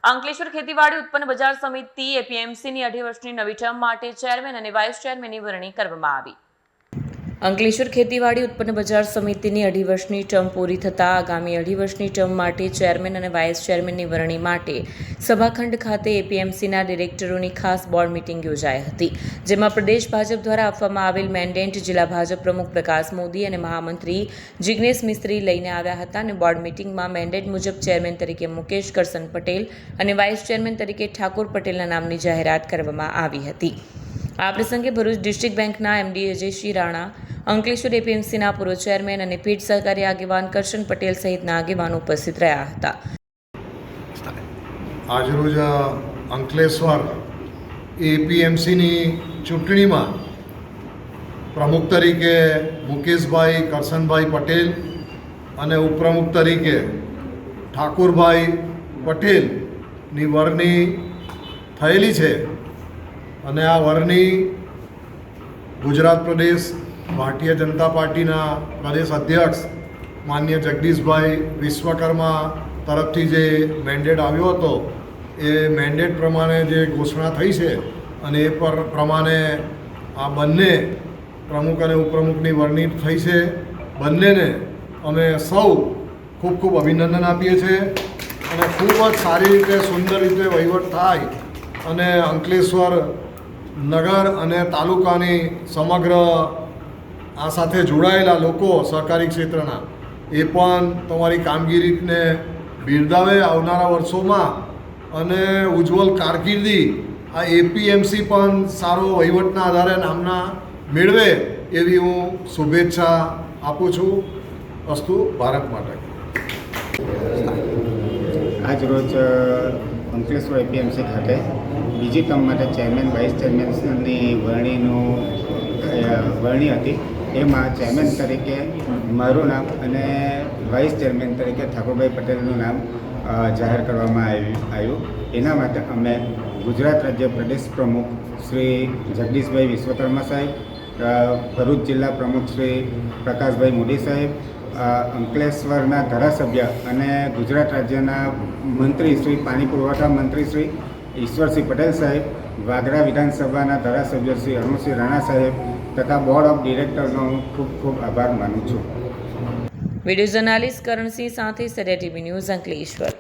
અંકલેશ્વર ખેતીવાડી ઉત્પન્ન બજાર સમિતિ એપીએમસીની 2.5 વર્ષની નવી ટર્મ માટે ચેરમેન અને વાઇસ ચેરમેનની વરણી કરવામાં આવી. અંકલેશ્વર ખેતીવાડી ઉત્પન્ન બજાર સમિતિની 2.5 વર્ષની ટર્મ પૂરી થતાં આગામી 2.5 વર્ષની ટર્મ માટે ચેરમેન અને વાઇસ ચેરમેનની વરણી માટે સભાખંડ ખાતે એપીએમસીના ડિરેક્ટરોની ખાસ બોર્ડ મિટિંગ યોજાઈ હતી, જેમાં પ્રદેશ ભાજપ દ્વારા આપવામાં આવેલ મેન્ડેટ જિલ્લા ભાજપ પ્રમુખ પ્રકાશ મોદી અને મહામંત્રી જિગ્નેશ મિસ્ત્રી લઈને આવ્યા હતા અને બોર્ડ મિટિંગમાં મેન્ડેટ મુજબ ચેરમેન તરીકે મુકેશ કરસન પટેલ અને વાઇસ ચેરમેન તરીકે ઠાકોર પટેલના નામની જાહેરાત કરવામાં આવી હતી. આ પ્રસંગે ભરૂચ ડિસ્ટ્રિક્ટ બેંકના એમડી અજયસિંહ રાણા, અંકલેશ્વર એપીએમસીના પૂર્વ ચેરમેન અને પીઠ સહકારી આગેવાન કરશન પટેલ સહિતના આગેવાનો ઉપસ્થિત રહ્યા હતા. આજરોજ અંકલેશ્વર એપીએમસીની ચૂંટણીમાં પ્રમુખ તરીકે મુકેશભાઈ કરશનભાઈ પટેલ અને ઉપપ્રમુખ તરીકે ઠાકોરભાઈ પટેલની વરણી થયેલી છે અને આ વરણી ગુજરાત પ્રદેશ ભારતીય જનતા પાર્ટીના પ્રદેશ અધ્યક્ષ માન્ય જગદીશભાઈ વિશ્વકર્મા તરફથી જે મેન્ડેટ આવ્યો હતો એ મેન્ડેટ પ્રમાણે જે ઘોષણા થઈ છે અને એ પ્રમાણે આ બંને પ્રમુખ અને ઉપપ્રમુખની વરણી થઈ છે. બંનેને અમે સૌ ખૂબ ખૂબ અભિનંદન આપીએ છીએ અને ખૂબ જ સારી રીતે સુંદર રીતે વહીવટ થાય અને અંકલેશ્વર નગર અને તાલુકાની સમગ્ર આ સાથે જોડાયેલા લોકો સહકારી ક્ષેત્રના એ પણ તમારી કામગીરીને બિરદાવે આવનારા વર્ષોમાં અને ઉજ્જવળ કારકિર્દી આ એપીએમસી પણ સારો વહીવટના આધારે નામના મેળવે એવી હું શુભેચ્છા આપું છું. અસ્તુ ભારત માટે. આજ રોજ અંકલેશ્વર એપીએમસી ખાતે બીજી ટર્મ માટે ચેરમેન વાઇસ ચેરમેનની વરણી હતી. એમાં ચેરમેન તરીકે મારું નામ અને વાઇસ ચેરમેન તરીકે ઠાકોરભાઈ પટેલનું નામ જાહેર કરવામાં આવ્યું. એના માટે અમે ગુજરાત રાજ્ય પ્રદેશ પ્રમુખ શ્રી જગદીશભાઈ વિશ્વકર્મા સાહેબ, ભરૂચ જિલ્લા પ્રમુખ શ્રી પ્રકાશભાઈ મોદી સાહેબ, અંકલેશ્વરના ધારાસભ્ય અને ગુજરાત રાજ્યના મંત્રી શ્રી પાણી પુરવઠા મંત્રી શ્રી ઈશ્વરસિંહ પટેલ સાહેબ, વાગરા વિધાનસભાના ધારાસભ્ય શ્રી અરુણસિંહ રાણા સાહેબ તથા બોર્ડ ઓફ ડિરેક્ટરનો હું ખૂબ ખૂબ આભાર માનું છું. વિડીયો જર્નાલિસ્ટ કરણસિંહ સાથે સરિયા ટીવી ન્યૂઝ અંકલેશ્વર.